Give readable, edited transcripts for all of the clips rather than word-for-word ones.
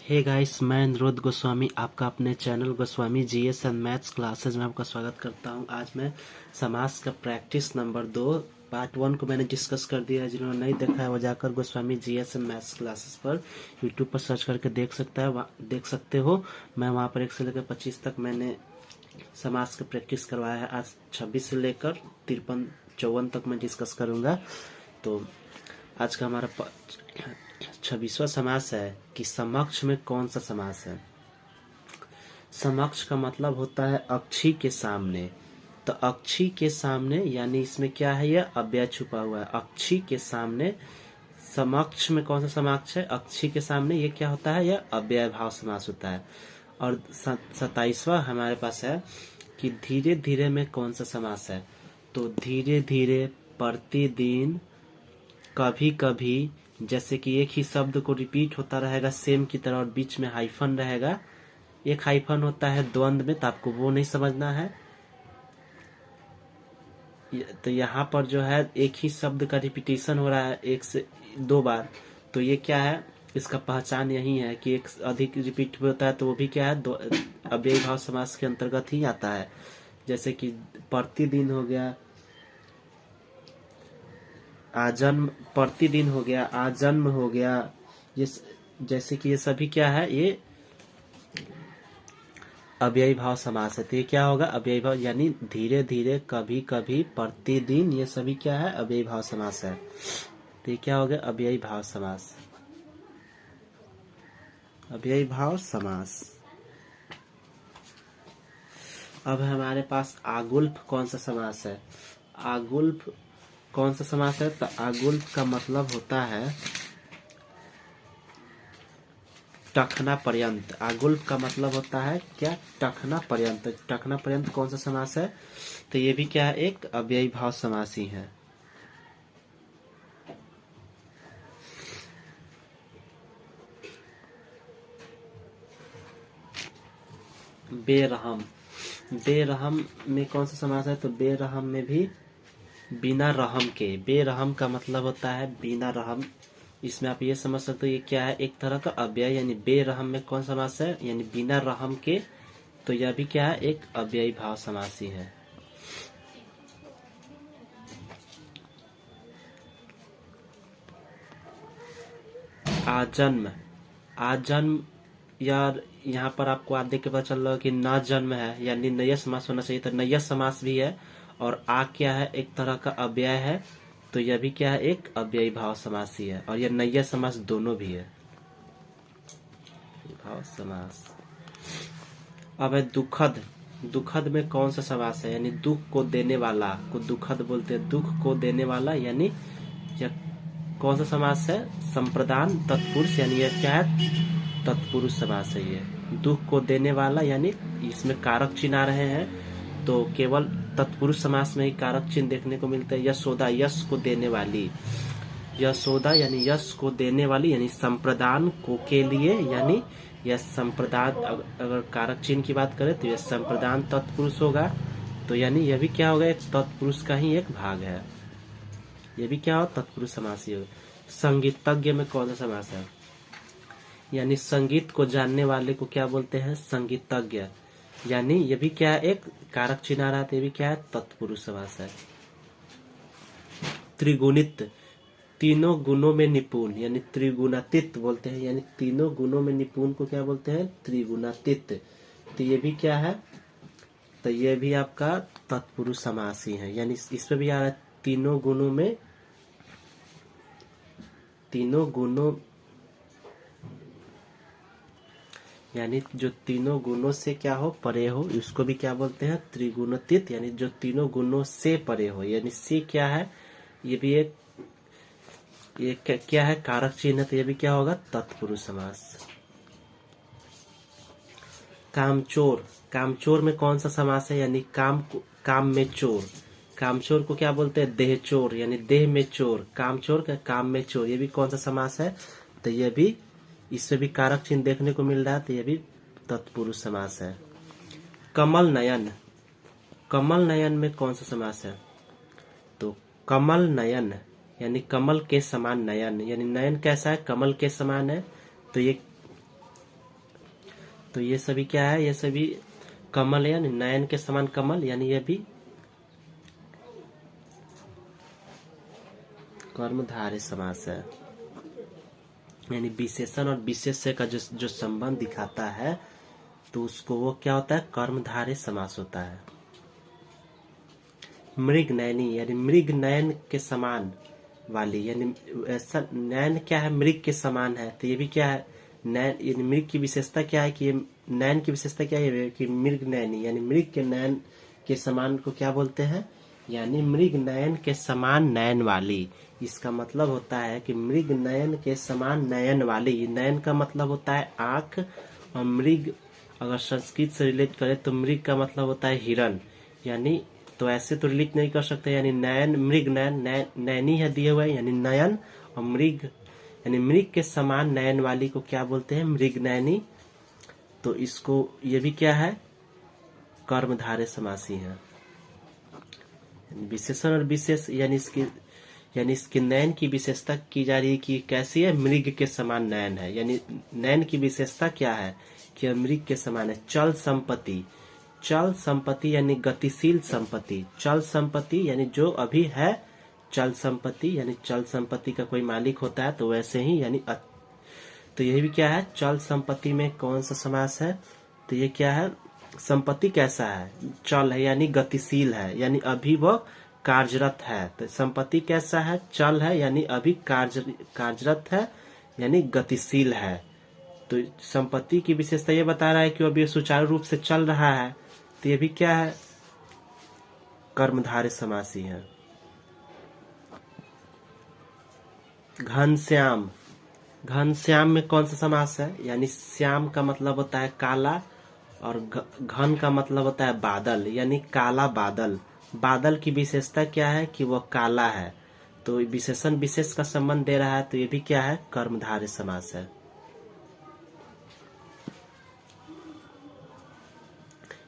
Hey guys, मैं अनुरोध गोस्वामी आपका अपने channel Goswami GS and maths classes में आपका स्वागत करता हूं। आज मैं समास का प्रैक्टिस नंबर 2 पार्ट 1 को मैंने डिस्कस कर दिया है। जिन्होंने नहीं देखा है वो जाकर Goswami GS and maths classes पर यूट्यूब पर सर्च करके देख सकते हो। मैं वहां पर 1 से लेकर 25 तक मैंने समास का प्रैक्टिस करवाया है। आज 26 से लेकर 53-54 तक मैं डिस्कस करूंगा। तो आज का हमारा 26वां समास है कि समक्ष में कौन सा समास है। समक्ष का मतलब होता है अक्षी के सामने। तो अक्षी के सामने यानी इसमें क्या है, यह अव्यय छुपा हुआ है। अक्षी के सामने समक्ष में कौन सा समास है, अक्षी के सामने, ये क्या होता है, यह अव्यय भाव समास होता है। और 27वां हमारे पास है कि धीरे धीरे में कौन सा समास है। तो धीरे धीरे, प्रतिदिन, कभी कभी, जैसे कि एक ही शब्द को रिपीट होता रहेगा सेम की तरह और बीच में हाइफन रहेगा। एक हाइफन होता है द्वंद में, तो आपको वो नहीं समझना है। तो यहाँ पर जो है एक ही शब्द का रिपीटेशन हो रहा है 1 से 2 बार, तो ये क्या है, इसका पहचान यही है कि एक अधिक रिपीट होता है तो वो भी क्या है, अव्ययी भाव समास के अंतर्गत ही आता है। जैसे कि प्रतिदिन हो गया, आजन्म, प्रतिदिन हो गया, आजन्म हो गया, ये जैसे कि ये सभी क्या है, ये अव्ययी भाव समास है। तो ये क्या होगा, अव्ययी भाव, यानी धीरे धीरे, कभी कभी, प्रतिदिन, ये सभी क्या है, अव्ययी भाव समास है। तो ये क्या हो गया, अव्ययी भाव समास, अव्ययी भाव समास। अब हमारे पास आगुल्फ कौन सा समास है। आगुल्फ कौन सा समास है, तो आगुल्फ का मतलब होता है टखना पर्यंत। आगुल्फ का मतलब होता है क्या, टखना पर्यंत। टखना पर्यंत कौन सा समास है, तो ये भी क्या है, एक अव्ययी भाव समास ही है। बेरहम, बेरहम में कौन सा समास है, तो बेरहम में भी बिना रहम के। बेरहम का मतलब होता है बिना रहम। इसमें आप ये समझ सकते हो ये क्या है, एक तरह का अव्यय, यानी बेरहम में कौन समास है, यानी बिना रहम के। तो यह भी क्या है, एक अव्ययी भाव समास ही है। आजन्म, आजन्म, यार यहाँ पर आपको आज देख के पता चल रहा है कि न जन्म है, यानी नया समास होना चाहिए। तो नया समास भी है, और आ क्या है, एक तरह का अव्यय है। तो यह भी क्या है, एक अव्ययी भाव समास ही है। और यह नया समास दोनों भी है, भाव समास। अब है दुखद। दुखद में कौन सा समास है, यानी दुख को देने वाला को दुखद बोलते हैं। दुख को देने वाला यानी यह कौन सा समास है, संप्रदान तत्पुरुष, यानी यह क्या है, तत्पुरुष समास है। ये दुख को देने वाला, यानी इसमें कारक चिन्ह आ रहे हैं, तो केवल तत्पुरुष समास में ही कारक चिन्ह देखने को मिलते हैं। यशोदा, यश को देने वाली, यशोदा यानी यश को देने वाली, यानी संप्रदान को के लिए, यानी यह संप्रदान, अगर कारक चिन्ह की बात करें तो यह संप्रदान तत्पुरुष होगा। तो यानी यह भी क्या होगा, एक तत्पुरुष का ही एक भाग है। यह भी क्या हो, तत्पुरुष समास ही होगा। संगीतज्ञ में कौन सा समास है, यानी संगीत को जानने वाले को क्या बोलते हैं, संगीतज्ञ। यानी ये भी क्या है, एक कारक चिन्ह आ रहा है, तो ये भी क्या है, तत्पुरुष समास है। त्रिगुणित, तीनों गुणों में निपुण, यानी त्रिगुणातीत बोलते हैं। यानी तीनों गुणों में निपुण को क्या बोलते हैं, त्रिगुणातीत। तो ये भी क्या है, तो ये भी आपका तत्पुरुष समास ही है। यानी इसमें भी आ रहा है तीनों गुणों में, तीनों गुणों, यानी जो तीनों गुणों से क्या हो, परे हो, इसको भी क्या बोलते हैं, त्रिगुणातीत। यानी जो तीनों गुणों से परे हो, यानी से क्या है, ये भी एक, ये क्या है, कारक चिन्ह, तो ये भी क्या होगा, तत्पुरुष समास। कामचोर, कामचोर में कौन सा समास है, यानी काम में चोर। कामचोर को क्या बोलते हैं, देह चोर, यानी देह में चोर। कामचोर का काम में चोर, ये भी कौन सा समास है, तो ये भी, इससे भी कारक चिन्ह देखने को मिल रहा है, तो ये भी तत्पुरुष समास है। कमल नयन, कमल नयन में कौन सा समास है, तो कमल नयन यानी कमल के समान नयन, यानी नयन कैसा है, कमल के समान है। तो ये तो ये सभी क्या है, ये सभी कमल यानी नयन के समान कमल, यानी ये भी कर्मधारय समास है। यानी विशेषण और विशेष्य का जो संबंध दिखाता है तो उसको वो क्या होता है, कर्मधारय समास होता है। मृग नयनी यानी मृग नयन के समान वाली, यानी ऐसा नयन क्या है, मृग के समान है, तो ये भी क्या है, नयन यानी मृग की विशेषता क्या है कि ये नयन की विशेषता क्या है कि मृग नयनी यानी मृग के नयन के समान को क्या बोलते हैं, यानी मृग नयन के समान नयन वाली। इसका मतलब होता है कि मृग नयन के समान नयन वाली, नयन का मतलब होता है आंख, और मृग अगर संस्कृत से रिलेट करें तो मृग का मतलब होता है हिरण, यानी तो ऐसे तो रिलेट नहीं कर सकते, यानी नयन मृग नयन नैनी है दिए हुए, यानी नयन, और मृग यानी मृग के समान नयन वाली को क्या बोलते हैं, मृग नयनी। तो इसको ये भी क्या है, कर्मधारय समासी है। विशेषण और विशेष यानी इसके नयन की विशेषता की जा रही है कि कैसी है, मृग के समान नयन है, यानी नयन की विशेषता क्या है कि मृग के समान है। चल संपत्ति, चल संपत्ति यानी गतिशील संपत्ति, चल संपत्ति यानी जो अभी है, चल संपत्ति यानी चल संपत्ति का कोई मालिक होता है तो वैसे ही, यानी तो यही भी क्या है, चल संपत्ति में कौन सा समास है, तो ये क्या है, संपत्ति कैसा है, चल है यानी गतिशील है, यानी अभी वो कार्यरत है। तो संपत्ति कैसा है, चल है यानी अभी कार्यरत है, यानी गतिशील है। तो संपत्ति की विशेषता ये बता रहा है कि अभी सुचारू रूप से चल रहा है, तो ये भी क्या है, कर्मधारय समासी है। घनश्याम, घनश्याम में कौन सा समास है, यानी श्याम का मतलब होता है काला, और घन का मतलब होता है बादल, यानी काला बादल। बादल की विशेषता क्या है कि वह काला है, तो विशेषण विशेष का संबंध दे रहा है, तो ये भी क्या है, कर्मधारय समास है।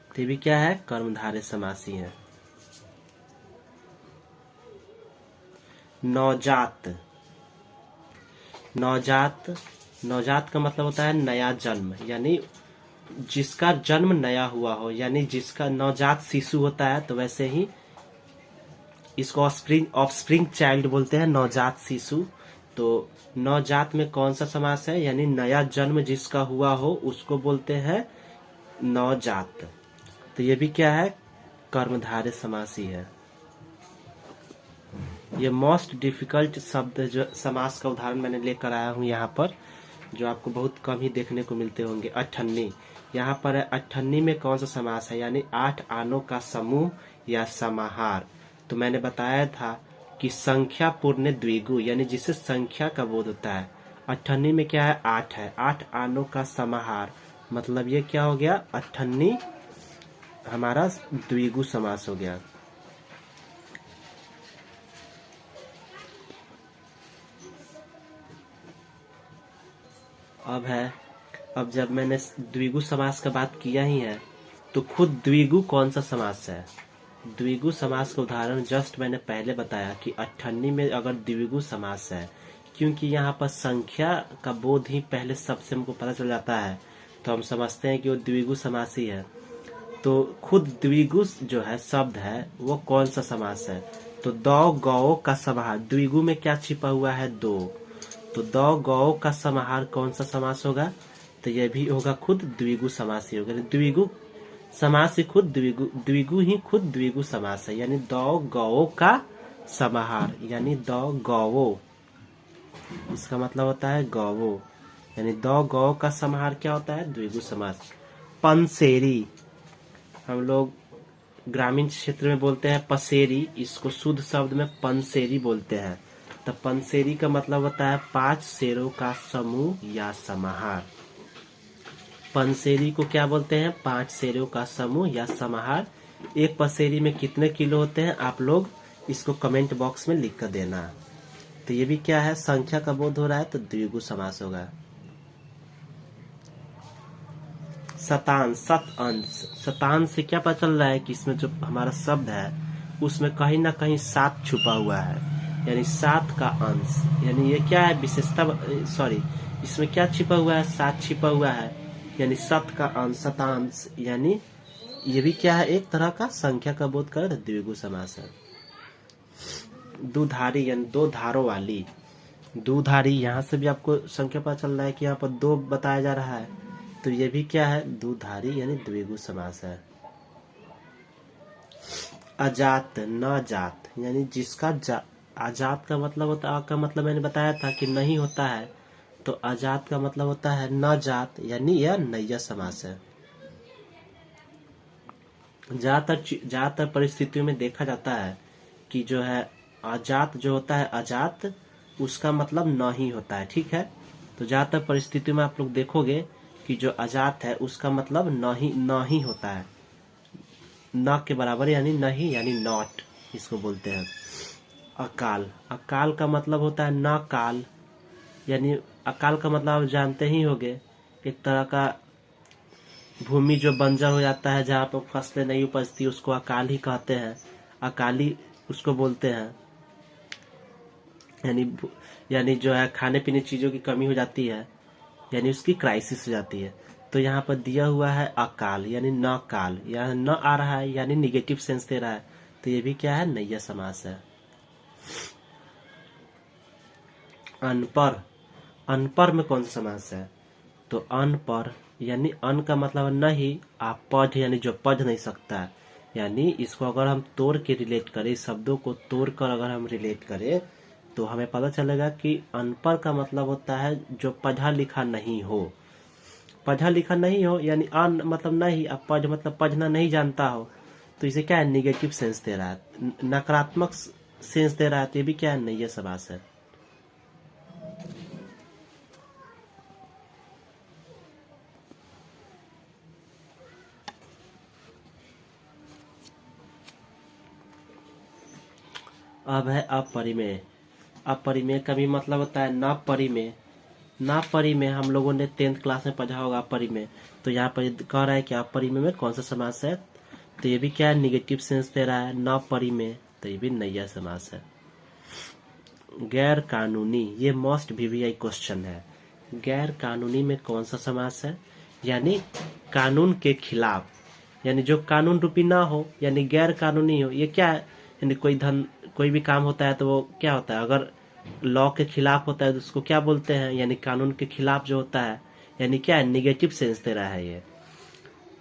तो ये भी क्या है, कर्मधारय समासी है। नवजात, नवजात, नवजात का मतलब होता है नया जन्म, यानी जिसका जन्म नया हुआ हो, यानी जिसका नवजात शिशु होता है, तो वैसे ही इसको ऑफस्प्रिंग चाइल्ड बोलते हैं, नवजात शिशु। तो नवजात में कौन सा समास है, यानी नया जन्म जिसका हुआ हो उसको बोलते हैं नवजात। तो ये भी क्या है, कर्मधारय समासी है। ये मोस्ट डिफिकल्ट शब्द जो समास का उदाहरण मैंने लेकर आया हूँ यहाँ पर, जो आपको बहुत कम ही देखने को मिलते होंगे। अठन्नी, यहाँ पर है अठन्नी में कौन सा समास है, यानी 8 आनों का समूह या समाहार। तो मैंने बताया था कि संख्या पूर्ण द्विगु, यानी जिससे संख्या का बोध होता है। अठन्नी में क्या है, 8 है, 8 आनों का समाहार, मतलब ये क्या हो गया, अठन्नी हमारा द्विगु समास हो गया। अब जब मैंने द्विगु समास का बात किया ही है, तो खुद द्विगु कौन सा समास है। द्विगु समास का उदाहरण जस्ट मैंने पहले बताया कि अठन्नी में अगर द्विगु समास है, क्योंकि यहाँ पर संख्या का बोध ही पहले सबसे हमको पता चल जाता है, तो हम समझते हैं कि वो द्विगु समासी है। तो खुद द्विगु जो है शब्द है वो कौन सा समास है, तो दो गौ का समाहार, द्विगु में क्या छिपा हुआ है, दो, तो दो गौ का समाहार कौन सा समास होगा, तो यह भी होगा खुद द्विगु समास ही होगा। द्विगु समास ही खुद द्विगु ही खुद द्विगु समास है, यानी दो गौ का समाहार, यानी दो गौओं, इसका मतलब होता है गौओं, यानी दो गौ का समाहार क्या होता है, द्विगु समास। पंसेरी, हम लोग ग्रामीण क्षेत्र में बोलते हैं पसेरी, इसको शुद्ध शब्द में पंसेरी बोलते हैं। तो पंसेरी का मतलब होता है 5 शेरों का समूह या समाहार। पंसेरी को क्या बोलते हैं, 5 शेरों का समूह या समाहार। एक पसेरी में कितने किलो होते हैं, आप लोग इसको कमेंट बॉक्स में लिख कर देना। तो ये भी क्या है, संख्या का बोध हो रहा है, तो द्विगु समास होगा। शतांश, सत अंश, शतांश से क्या पता चल रहा है कि इसमें जो हमारा शब्द है उसमें कहीं ना कहीं 7 छुपा हुआ है, यानी 7 का अंश, यानी ये क्या है विशेषता, सॉरी इसमें क्या छिपा हुआ है, 7 छिपा हुआ है। यानी शत का अंश, शतांश, यानी ये भी क्या है, एक तरह का संख्या का बोध कर द्विगु समास है। दुधारी यानी दो धारों वाली, दुधारी, यहाँ से भी आपको संख्या पता चल रहा है कि यहाँ पर दो बताया जा रहा है, तो ये भी क्या है, दुधारी यानी द्विगु समास है। अजात, न जात, यानी जिसका अजात का मतलब होता है, का मतलब मैंने बताया था कि नहीं होता है, तो अजात का मतलब होता है न जात, यानी यह नैया समास है। ज्यादातर परिस्थितियों में देखा जाता है कि जो है अजात जो होता है, अजात उसका मतलब न ही होता है, ठीक है। तो ज्यादातर परिस्थितियों में आप लोग देखोगे कि जो अजात है उसका मतलब न ही होता है, न के बराबर, यानी नहीं, यानी नॉट इसको बोलते हैं। अकाल, अकाल का मतलब होता है न काल, यानी अकाल का मतलब आप जानते ही होंगे, एक तरह का भूमि जो बंजर हो जाता है, जहाँ पर फसलें नहीं उपजती, उसको अकाल ही कहते हैं, अकाली उसको बोलते हैं। यानी जो है खाने पीने चीजों की कमी हो जाती है, यानी उसकी क्राइसिस हो जाती है। तो यहाँ पर दिया हुआ है अकाल, यानी न काल, यहाँ न आ रहा है, यानी निगेटिव सेंस दे रहा है, तो ये भी क्या है, नैया समास है। अनपर, अनपर में कौन सा समास है, तो अनपर, यानी अन का मतलब नहीं, आप पढ़, यानी जो पढ़ नहीं सकता, यानी इसको अगर हम तोड़ के रिलेट करें, शब्दों को तोड़ कर अगर हम रिलेट करें, तो हमें पता चलेगा कि अनपढ़ का मतलब होता है जो पढ़ा लिखा नहीं हो। पढ़ा लिखा नहीं हो यानी अन मतलब नहीं, अब पढ़ मतलब पढ़ना नहीं जानता हो, तो इसे क्या है, निगेटिव सेंस दे रहा है, नकारात्मक सेंस दे रहा है, तो ये भी क्या है, नैया समास है। अब है अपरिमेय। अपरिमेय का भी मतलब होता है न परिमेय। न परिमेय हम लोगों ने 10th क्लास में पढ़ा होगा अपरिमेय, तो यहाँ पर कह रहा है कि अपरिमेय में कौन सा समास है, तो ये भी क्या है, निगेटिव सेंस दे रहा है, न परिमेय, तो ये भी नैया समास है। गैर कानूनी, ये मोस्ट VVI क्वेश्चन है। गैर कानूनी में कौन सा समास है, यानी कानून के खिलाफ, यानी जो कानून रूपी ना हो, यानी गैर कानूनी हो, ये क्या है, यानी कोई भी काम होता है तो वो क्या होता है, अगर लॉ के खिलाफ होता है तो उसको क्या बोलते हैं, यानी कानून के खिलाफ जो होता है, यानी क्या है, निगेटिव सेंस दे रहा है ये।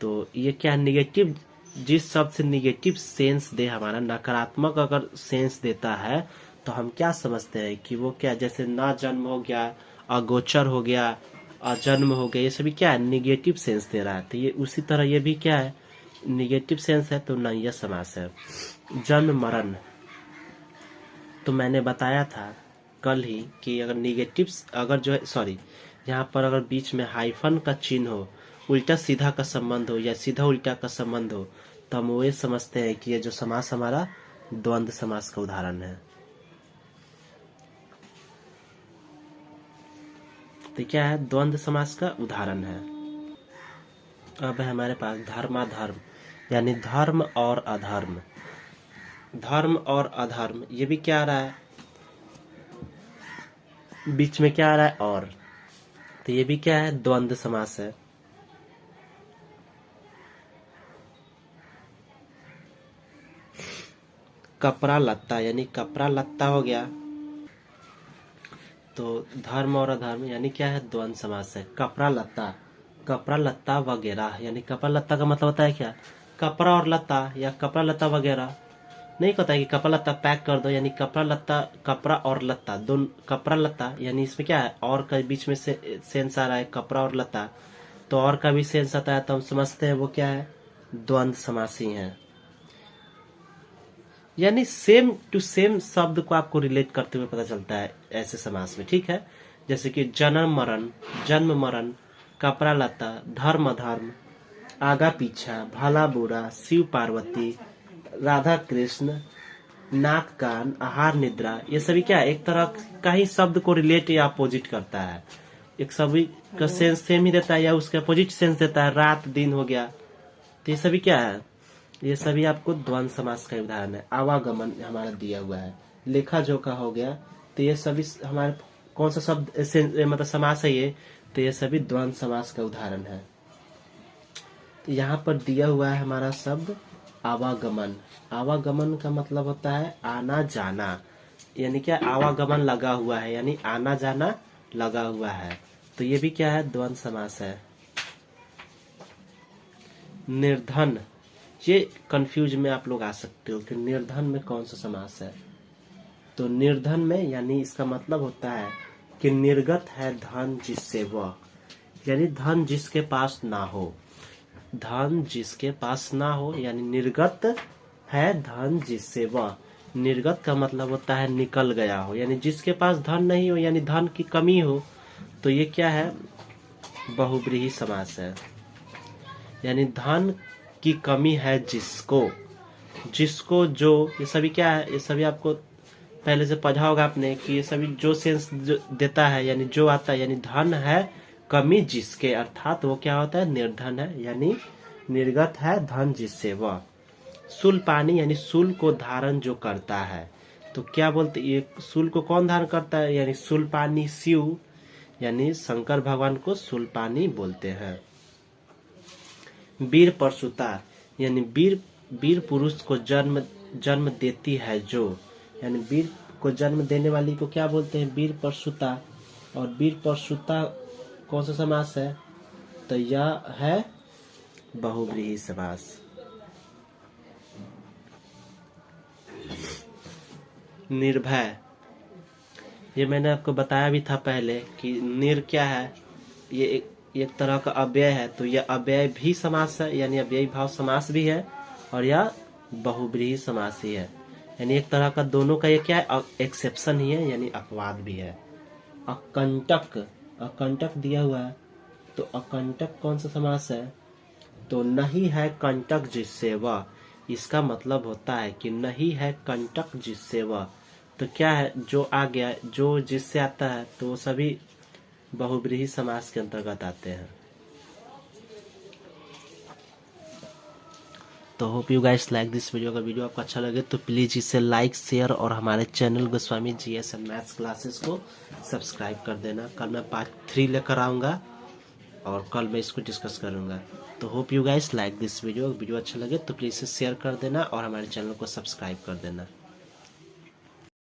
तो ये क्या है, निगेटिव, जिस शब्द से निगेटिव सेंस दे, हमारा नकारात्मक अगर सेंस देता है, तो हम क्या समझते हैं कि वो क्या, जैसे ना जन्म हो गया, अगोचर हो गया, अजन्म हो गया, ये सभी क्या है, निगेटिव सेंस दे रहा है, तो ये उसी तरह ये भी क्या है, निगेटिव सेंस है, तो नैया समास है। जन्म मरण, तो मैंने बताया था कल ही कि अगर निगेटिव, अगर जो है सॉरी, यहाँ पर अगर बीच में हाइफन का चिन्ह हो, उल्टा सीधा का संबंध हो या सीधा उल्टा का संबंध हो, तो हम वो ये समझते हैं कि ये जो समास हमारा द्वंद्व समास का उदाहरण है। तो क्या है, द्वंद्व समास का उदाहरण है। अब है हमारे पास धर्माधर्म, यानी धर्म और अधर्म। धर्म और अधर्म, ये भी क्या आ रहा है, बीच में क्या आ रहा है, और, तो ये भी क्या है, द्वंद्व समास है। कपड़ा लत्ता, यानी कपड़ा लत्ता हो गया, तो धर्म और अधर्म यानी क्या है, द्वंद्व समास है। कपड़ा लत्ता वगैरह, यानी कपड़ा लत्ता का मतलब होता है क्या, कपड़ा और लत्ता या कपड़ा लत्ता वगैरह, नहीं कहता है कि कपड़ा लत्ता पैक कर दो, यानी कपड़ा लत्ता, कपड़ा और लत्ता दोनों, कपड़ा लत्ता, यानी इसमें क्या है, और का बीच में से सेंस आ रहा है, कपड़ा और लत्ता, तो और का भी सेंस आता है, तो हम समझते हैं वो क्या है, द्वंद्व समासी है। यानी सेम टू सेम शब्द को आपको रिलेट करते हुए पता चलता है ऐसे समास में, ठीक है। जैसे कि जन्म मरण, कपड़ा लत्ता, धर्म अधर्म, आगा पीछा, भला बुरा, शिव पार्वती, राधा कृष्ण, नाक कान, आहार निद्रा, ये सभी क्या है, एक तरह का ही शब्द को रिलेट या अपोजिट करता है, एक सभी का सेंस सेम ही देता है या उसके अपोजिट सेंस देता है, रात दिन हो गया, तो ये सभी क्या है, ये सभी आपको द्वंद्व समास का उदाहरण है। आवागमन हमारा दिया हुआ है, लेखा जोखा हो गया, तो ये सभी हमारे कौन सा शब्द मतलब समास है ये, तो ये सभी द्वंद्व समास का उदाहरण है। यहाँ पर दिया हुआ है हमारा शब्द आवागमन। आवागमन का मतलब होता है आना जाना, यानी क्या आवागमन लगा हुआ है, यानी आना जाना लगा हुआ है। तो ये भी क्या है, द्वंद्व समास है। निर्धन, ये कंफ्यूज में आप लोग आ सकते हो कि निर्धन में कौन सा समास है। तो निर्धन में यानी इसका मतलब होता है कि निर्गत है धन जिससे वह, यानी धन जिसके पास ना हो, धन जिसके पास ना हो, यानी निर्गत है धन जिससे वह। निर्गत का मतलब होता है निकल गया हो, यानी जिसके पास धन नहीं हो, यानी धन की कमी हो। तो ये क्या है, बहुब्रीहि समास है। यानी धन की कमी है जिसको, जिसको, जो, ये सभी क्या है, ये सभी आपको पहले से पढ़ा होगा आपने कि ये सभी जो सेंस देता है, यानी जो आता है, यानी धन है कमी जिसके, अर्थात वो क्या होता है, निर्धन है, यानी निर्गत है धन जिससे वह। शूल पानी, यानी शूल को धारण जो करता है। तो क्या बोलते, ये शूल को कौन धारण करता है, यानी शूल पानी शिव, यानी शंकर भगवान को शूल पानी बोलते हैं। वीर परसुता, यानी वीर पुरुष को जन्म देती है जो, यानी वीर को जन्म देने वाली को क्या बोलते हैं, वीर परसुता। और वीर परसुता कौन सा समास है, तो यह है बहुव्रीहि समास। निर्भय, ये मैंने आपको बताया भी था पहले कि निर क्या है, ये एक तरह का अव्यय है। तो यह अव्यय भी समास है, यानी अव्ययी भाव समास भी है, और यह बहुब्रीहि समास ही है। यानी एक तरह का दोनों का ये क्या है, एक्सेप्शन ही है, यानी अपवाद भी है। अकंटक, अकंटक दिया हुआ है, तो अकंटक कौन सा समास है, तो नहीं है कंटक जिससे वह। इसका मतलब होता है कि नहीं है कंटक जिससे वह। तो क्या है, जो आ गया, जो जिससे आता है, तो सभी बहुब्रीहि समास के अंतर्गत आते हैं। तो hope you guys like this video. अगर वीडियो आपको अच्छा लगे तो प्लीज इसे लाइक, शेयर और हमारे channel Goswami GS and maths classes को सब्सक्राइब कर देना। कल मैं पार्ट 3 लेकर आऊँगा और कल मैं इसको डिस्कस करूँगा। तो hope you guys like this video. Video अच्छा लगे तो प्लीज़ इसे शेयर कर देना और हमारे चैनल को सब्सक्राइब कर देना।